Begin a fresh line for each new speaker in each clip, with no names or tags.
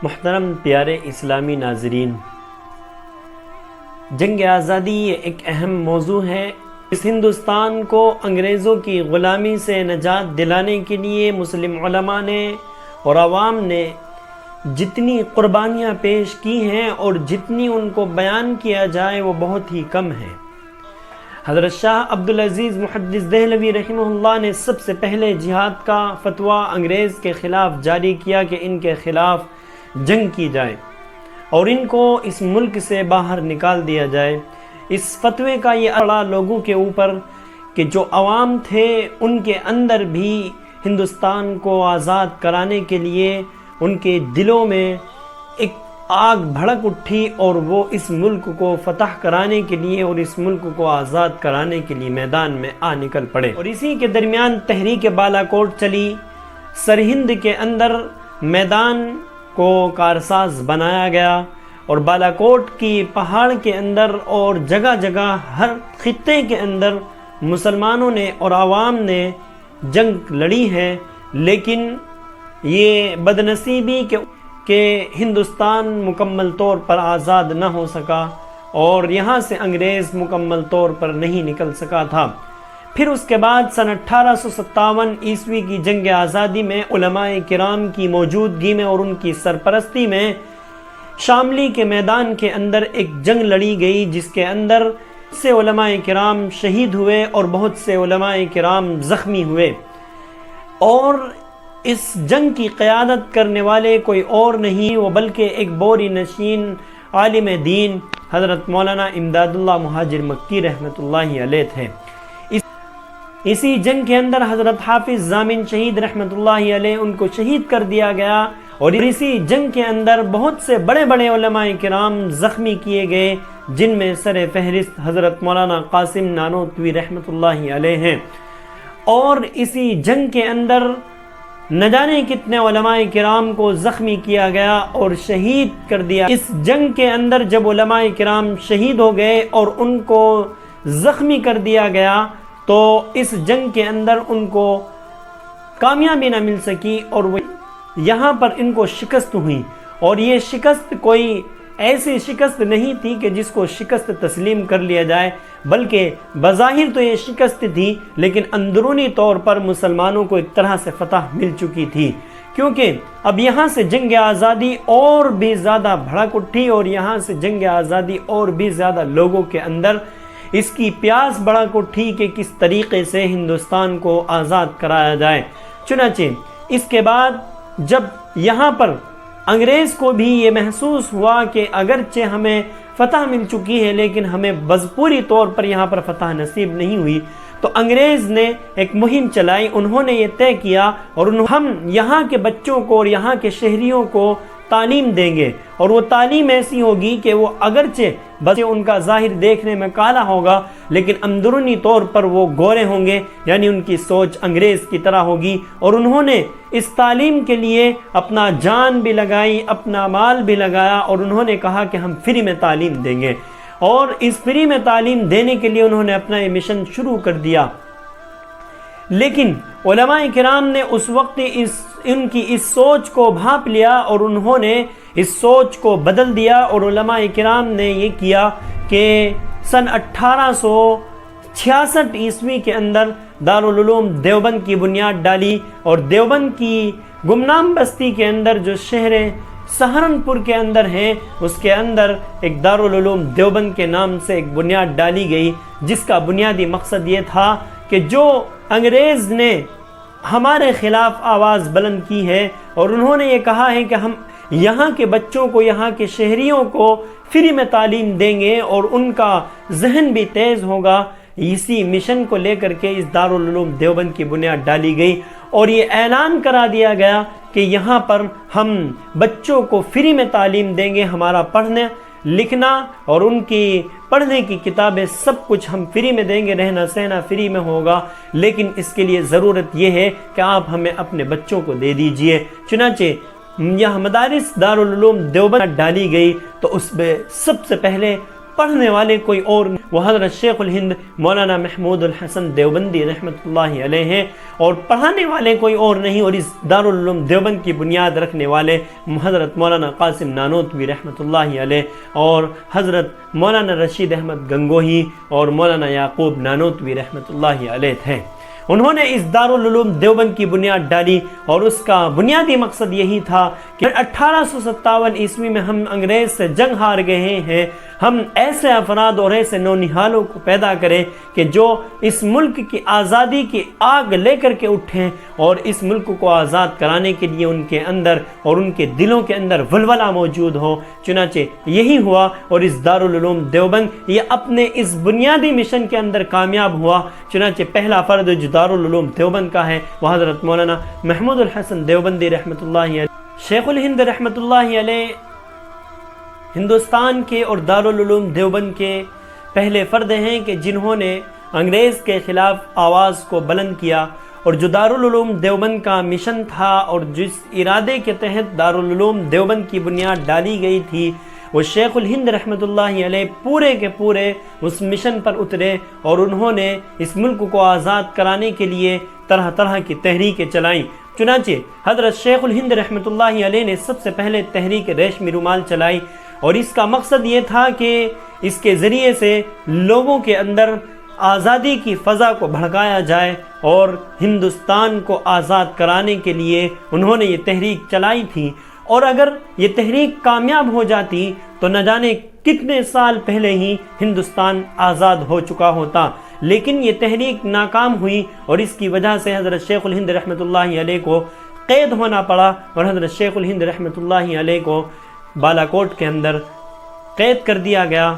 محترم پیارے اسلامی ناظرین، جنگ آزادی یہ ایک اہم موضوع ہے۔ اس ہندوستان کو انگریزوں کی غلامی سے نجات دلانے کے لیے مسلم علماء نے اور عوام نے جتنی قربانیاں پیش کی ہیں اور جتنی ان کو بیان کیا جائے وہ بہت ہی کم ہے۔ حضرت شاہ عبدالعزیز محدث دہلوی رحمہ اللہ نے سب سے پہلے جہاد کا فتویٰ انگریز کے خلاف جاری کیا کہ ان کے خلاف جنگ کی جائے اور ان کو اس ملک سے باہر نکال دیا جائے۔ اس فتوے کا یہ اثر لوگوں کے اوپر کہ جو عوام تھے ان کے اندر بھی ہندوستان کو آزاد کرانے کے لیے ان کے دلوں میں ایک آگ بھڑک اٹھی اور وہ اس ملک کو فتح کرانے کے لیے اور اس ملک کو آزاد کرانے کے لیے میدان میں نکل پڑے۔ اور اسی کے درمیان تحریک بالا کوٹ چلی۔ سرہند کے اندر میدان کو کارساز بنایا گیا اور بالا کوٹ کی پہاڑ کے اندر اور جگہ جگہ ہر خطے کے اندر مسلمانوں نے اور عوام نے جنگ لڑی ہے، لیکن یہ بدنصیبی کہ ہندوستان مکمل طور پر آزاد نہ ہو سکا اور یہاں سے انگریز مکمل طور پر نہیں نکل سکا تھا۔ پھر اس کے بعد سن 1857 عیسوی کی جنگ آزادی میں علماء کرام کی موجودگی میں اور ان کی سرپرستی میں شاملی کے میدان کے اندر ایک جنگ لڑی گئی، جس کے اندر سے علماء کرام شہید ہوئے اور بہت سے علماء کرام زخمی ہوئے۔ اور اس جنگ کی قیادت کرنے والے کوئی اور نہیں وہ بلکہ ایک بوری نشین عالم دین حضرت مولانا امداد اللہ مہاجر مکی رحمۃ اللہ علیہ تھے۔ اسی جنگ کے اندر حضرت حافظ ضامن شہید رحمۃ اللہ علیہ ان کو شہید کر دیا گیا اور اسی جنگ کے اندر بہت سے بڑے بڑے علماء کرام زخمی کیے گئے، جن میں سر فہرست حضرت مولانا قاسم نانوتوی رحمۃ اللہ علیہ ہیں۔ اور اسی جنگ کے اندر نہ جانے کتنے علماء کرام کو زخمی کیا گیا اور شہید کر دیا۔ اس جنگ کے اندر جب علماء کرام شہید ہو گئے اور ان کو زخمی کر دیا گیا تو اس جنگ کے اندر ان کو کامیابی نہ مل سکی اور وہ یہاں پر ان کو شکست ہوئی۔ اور یہ شکست کوئی ایسی شکست نہیں تھی کہ جس کو شکست تسلیم کر لیا جائے، بلکہ بظاہر تو یہ شکست تھی لیکن اندرونی طور پر مسلمانوں کو ایک طرح سے فتح مل چکی تھی، کیونکہ اب یہاں سے جنگ آزادی اور بھی زیادہ بھڑک اٹھی اور یہاں سے جنگ آزادی اور بھی زیادہ لوگوں کے اندر اس کی پیاس بھڑک اٹھی کہ کس طریقے سے ہندوستان کو آزاد کرایا جائے۔ چنانچہ اس کے بعد جب یہاں پر انگریز کو بھی یہ محسوس ہوا کہ اگرچہ ہمیں فتح مل چکی ہے لیکن ہمیں پوری طور پر یہاں پر فتح نصیب نہیں ہوئی، تو انگریز نے ایک مہم چلائی۔ انہوں نے یہ طے کیا اور ہم یہاں کے بچوں کو اور یہاں کے شہریوں کو تعلیم دیں گے، اور وہ تعلیم ایسی ہوگی کہ وہ اگرچہ بچے ان کا ظاہر دیکھنے میں کالا ہوگا لیکن اندرونی طور پر وہ گورے ہوں گے، یعنی ان کی سوچ انگریز کی طرح ہوگی۔ اور انہوں نے اس تعلیم کے لیے اپنا جان بھی لگائی، اپنا مال بھی لگایا اور انہوں نے کہا کہ ہم فری میں تعلیم دیں گے، اور اس فری میں تعلیم دینے کے لیے انہوں نے اپنا یہ مشن شروع کر دیا۔ لیکن علماء کرام نے اس وقت ان کی اس سوچ کو بھانپ لیا اور انہوں نے اس سوچ کو بدل دیا، اور علماء کرام نے یہ کیا کہ سن 1866 عیسوی کے اندر دارالعلوم دیوبند کی بنیاد ڈالی، اور دیوبند کی گمنام بستی کے اندر جو شہر سہارنپور کے اندر ہے اس کے اندر ایک دارالعلوم دیوبند کے نام سے ایک بنیاد ڈالی گئی، جس کا بنیادی مقصد یہ تھا کہ جو انگریز نے ہمارے خلاف آواز بلند کی ہے اور انہوں نے یہ کہا ہے کہ ہم یہاں کے بچوں کو، یہاں کے شہریوں کو فری میں تعلیم دیں گے اور ان کا ذہن بھی تیز ہوگا، اسی مشن کو لے کر کے اس دارالعلوم دیوبند کی بنیاد ڈالی گئی اور یہ اعلان کرا دیا گیا کہ یہاں پر ہم بچوں کو فری میں تعلیم دیں گے، ہمارا پڑھنا لکھنا اور ان کی پڑھنے کی کتابیں سب کچھ ہم فری میں دیں گے، رہنا سہنا فری میں ہوگا، لیکن اس کے لیے ضرورت یہ ہے کہ آپ ہمیں اپنے بچوں کو دے دیجئے۔ چنانچہ یہاں مدارس دارالعلوم دیوبند ڈالی گئی تو اس میں سب سے پہلے پڑھنے والے کوئی اور نہیں، وہ حضرت شیخ الہند مولانا محمود الحسن دیوبندی رحمۃ اللہ علیہ ہیں، اور پڑھانے والے کوئی اور نہیں، اور اس دارالعلوم دیوبند کی بنیاد رکھنے والے حضرت مولانا قاسم نانوتوی رحمۃ اللہ علیہ اور حضرت مولانا رشید احمد گنگوہی اور مولانا یعقوب نانوتوی رحمۃ اللہ علیہ تھے۔ انہوں نے اس دارالعلوم دیوبند کی بنیاد ڈالی، اور اس کا بنیادی مقصد یہی تھا کہ 1857 عیسوی میں ہم انگریز سے جنگ ہار گئے ہیں، ہم ایسے افراد اور ایسے نونہالوں کو پیدا کریں کہ جو اس ملک کی آزادی کی آگ لے کر کے اٹھیں، اور اس ملک کو آزاد کرانے کے لیے ان کے اندر اور ان کے دلوں کے اندر ولولہ موجود ہو۔ چنانچہ یہی ہوا، اور اس دارالعلوم دیوبند یہ اپنے اس بنیادی مشن کے اندر کامیاب ہوا۔ چنانچہ پہلا فرد جو دارالعلوم دیوبند کا ہے وہ حضرت مولانا محمود الحسن دیوبندی رحمۃ اللہ علیہ، شیخ الہند رحمۃ اللہ علیہ ہندوستان کے اور دارالعلوم دیوبند کے پہلے فرد ہیں کہ جنہوں نے انگریز کے خلاف آواز کو بلند کیا، اور جو دارالعلوم دیوبند کا مشن تھا اور جس ارادے کے تحت دارالعلوم دیوبند کی بنیاد ڈالی گئی تھی، وہ شیخ الہند رحمۃ اللہ علیہ پورے کے پورے اس مشن پر اترے، اور انہوں نے اس ملک کو آزاد کرانے کے لیے طرح طرح کی تحریکیں چلائیں۔ چنانچہ حضرت شیخ الہند رحمۃ اللہ علیہ نے سب سے پہلے تحریک ریشمی رومال چلائی، اور اس کا مقصد یہ تھا کہ اس کے ذریعے سے لوگوں کے اندر آزادی کی فضا کو بھڑکایا جائے، اور ہندوستان کو آزاد کرانے کے لیے انہوں نے یہ تحریک چلائی تھی۔ اور اگر یہ تحریک کامیاب ہو جاتی تو نہ جانے کتنے سال پہلے ہی ہندوستان آزاد ہو چکا ہوتا، لیکن یہ تحریک ناکام ہوئی، اور اس کی وجہ سے حضرت شیخ الہند رحمۃ اللہ علیہ کو قید ہونا پڑا، اور حضرت شیخ الہند رحمۃ اللہ علیہ کو بالا کوٹ کے اندر قید کر دیا گیا،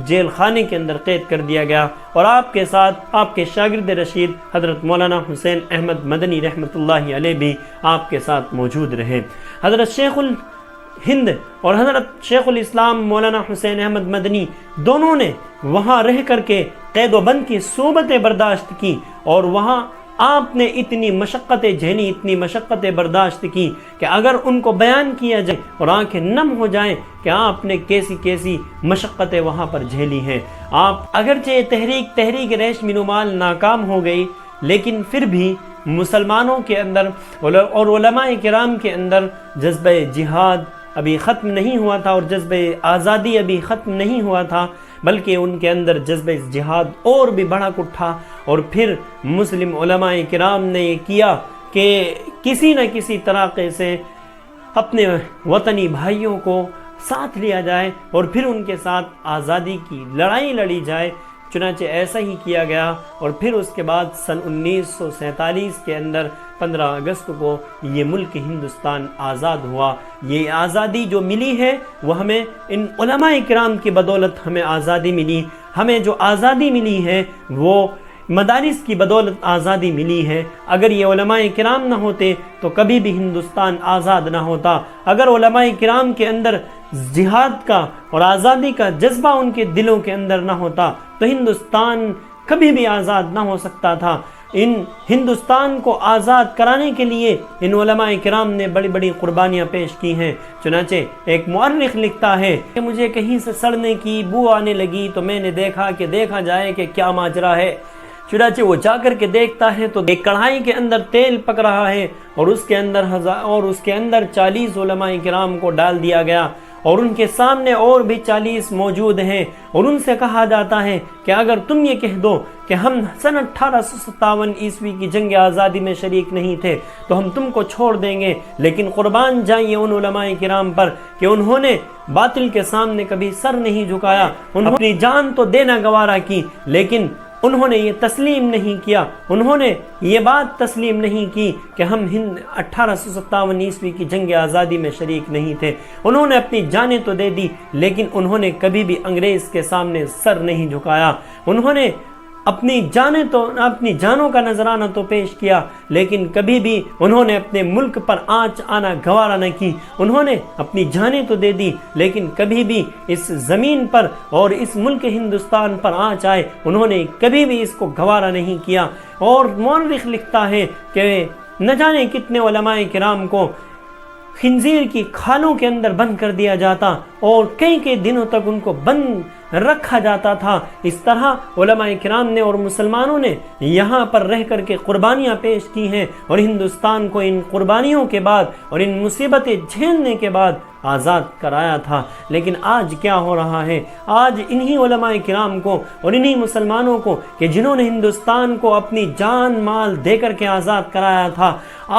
جیل خانے کے اندر قید کر دیا گیا، اور آپ کے ساتھ آپ کے شاگرد رشید حضرت مولانا حسین احمد مدنی رحمۃ اللہ علیہ بھی آپ کے ساتھ موجود رہے۔ حضرت شیخ الہند اور حضرت شیخ الاسلام مولانا حسین احمد مدنی دونوں نے وہاں رہ کر کے قید و بند کی صحبتیں برداشت کی، اور وہاں آپ نے اتنی مشقتیں جھیلی، اتنی مشقتیں برداشت کی کہ اگر ان کو بیان کیا جائے اور آنکھیں نم ہو جائیں کہ آپ نے کیسی کیسی مشقتیں وہاں پر جھیلی ہیں۔ آپ اگرچہ تحریک ریشمی رومال ناکام ہو گئی، لیکن پھر بھی مسلمانوں کے اندر اور علماء کرام کے اندر جذبہ جہاد ابھی ختم نہیں ہوا تھا، اور جذبہ آزادی ابھی ختم نہیں ہوا تھا، بلکہ ان کے اندر جذبہ جہاد اور بھی بڑھک اٹھا، اور پھر مسلم علماء کرام نے یہ کیا کہ کسی نہ کسی طریقے سے اپنے وطنی بھائیوں کو ساتھ لیا جائے، اور پھر ان کے ساتھ آزادی کی لڑائی لڑی جائے۔ چنانچہ ایسا ہی کیا گیا، اور پھر اس کے بعد سن 1947 کے اندر 15 اگست کو یہ ملک ہندوستان آزاد ہوا۔ یہ آزادی جو ملی ہے وہ ہمیں ان علماء کرام کی بدولت ہمیں آزادی ملی۔ ہمیں جو آزادی ملی ہے وہ مدارس کی بدولت آزادی ملی ہے۔ اگر یہ علماء کرام نہ ہوتے تو کبھی بھی ہندوستان آزاد نہ ہوتا۔ اگر علماء کرام کے اندر جہاد کا اور آزادی کا جذبہ ان کے دلوں کے اندر نہ ہوتا تو ہندوستان کبھی بھی آزاد نہ ہو سکتا تھا۔ ان ہندوستان کو آزاد کرانے کے لیے ان علماء کرام نے بڑی بڑی قربانیاں پیش کی ہیں۔ چنانچہ ایک مورخ لکھتا ہے کہ مجھے کہیں سے سڑنے کی بو آنے لگی تو میں نے دیکھا جائے کہ کیا ماجرا ہے۔ چنانچہ وہ جا کر کے دیکھتا ہے تو ایک کڑھائی کے اندر تیل پک رہا ہے، اور اس کے اندر 40 علماء کرام کو ڈال دیا گیا، اور ان کے سامنے اور بھی 40 موجود ہیں، اور ان سے کہا جاتا ہے کہ اگر تم یہ کہہ دو کہ ہم سن 1857 عیسوی کی جنگ آزادی میں شریک نہیں تھے تو ہم تم کو چھوڑ دیں گے، لیکن قربان جائیے ان علماء کرام پر کہ انہوں نے باطل کے سامنے کبھی سر نہیں جھکایا۔ انہوں نے اپنی جان تو دینا گوارا کی، لیکن انہوں نے یہ تسلیم نہیں کیا، انہوں نے یہ بات تسلیم نہیں کی کہ ہم 1857 عیسوی کی جنگ آزادی میں شریک نہیں تھے۔ انہوں نے اپنی جانیں تو دے دی، لیکن انہوں نے کبھی بھی انگریز کے سامنے سر نہیں جھکایا۔ انہوں نے اپنی جانوں کا نذرانہ تو پیش کیا، لیکن کبھی بھی انہوں نے اپنے ملک پر آنچ آنا گوارا نہ کی۔ انہوں نے اپنی جانیں تو دے دی، لیکن کبھی بھی اس زمین پر اور اس ملک ہندوستان پر آنچ آئے انہوں نے کبھی بھی اس کو گوارا نہیں کیا۔ اور مورخ لکھتا ہے کہ نہ جانے کتنے علماء کرام کو خنزیر کی کھالوں کے اندر بند کر دیا جاتا اور کئی کئی دنوں تک ان کو بند رکھا جاتا تھا۔ اس طرح علماء کرام نے اور مسلمانوں نے یہاں پر رہ کر کے قربانیاں پیش کی ہیں، اور ہندوستان کو ان قربانیوں کے بعد اور ان مصیبتیں جھیلنے کے بعد آزاد کرایا تھا۔ لیکن آج کیا ہو رہا ہے؟ آج انہی علماء کرام کو اور انہی مسلمانوں کو کہ جنہوں نے ہندوستان کو اپنی جان مال دے کر کے آزاد کرایا تھا،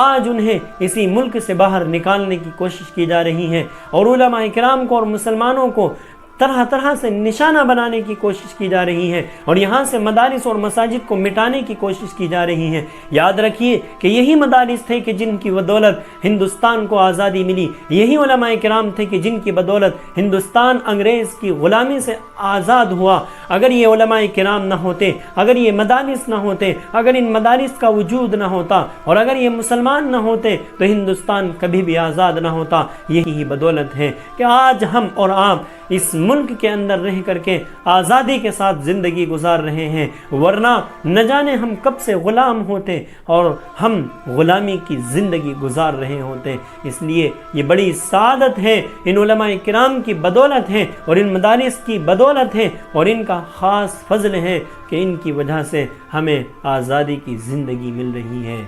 آج انہیں اسی ملک سے باہر نکالنے کی کوشش کی جا رہی ہے، اور علماء کرام کو اور مسلمانوں کو طرح طرح سے نشانہ بنانے کی کوشش کی جا رہی ہے، اور یہاں سے مدارس اور مساجد کو مٹانے کی کوشش کی جا رہی ہے۔ یاد رکھیے کہ یہی مدارس تھے کہ جن کی بدولت ہندوستان کو آزادی ملی، یہی علماء کرام تھے کہ جن کی بدولت ہندوستان انگریز کی غلامی سے آزاد ہوا۔ اگر یہ علماء کرام نہ ہوتے، اگر یہ مدارس نہ ہوتے، اگر ان مدارس کا وجود نہ ہوتا، اور اگر یہ مسلمان نہ ہوتے، تو ہندوستان کبھی بھی آزاد نہ ہوتا۔ یہی بدولت ہے کہ آج ہم اور آپ اس ملک کے اندر رہ کر کے آزادی کے ساتھ زندگی گزار رہے ہیں، ورنہ نہ جانے ہم کب سے غلام ہوتے اور ہم غلامی کی زندگی گزار رہے ہوتے۔ اس لیے یہ بڑی سعادت ہے، ان علماء کرام کی بدولت ہے، اور ان مدارس کی بدولت ہے، اور ان کا خاص فضل ہے کہ ان کی وجہ سے ہمیں آزادی کی زندگی مل رہی ہے۔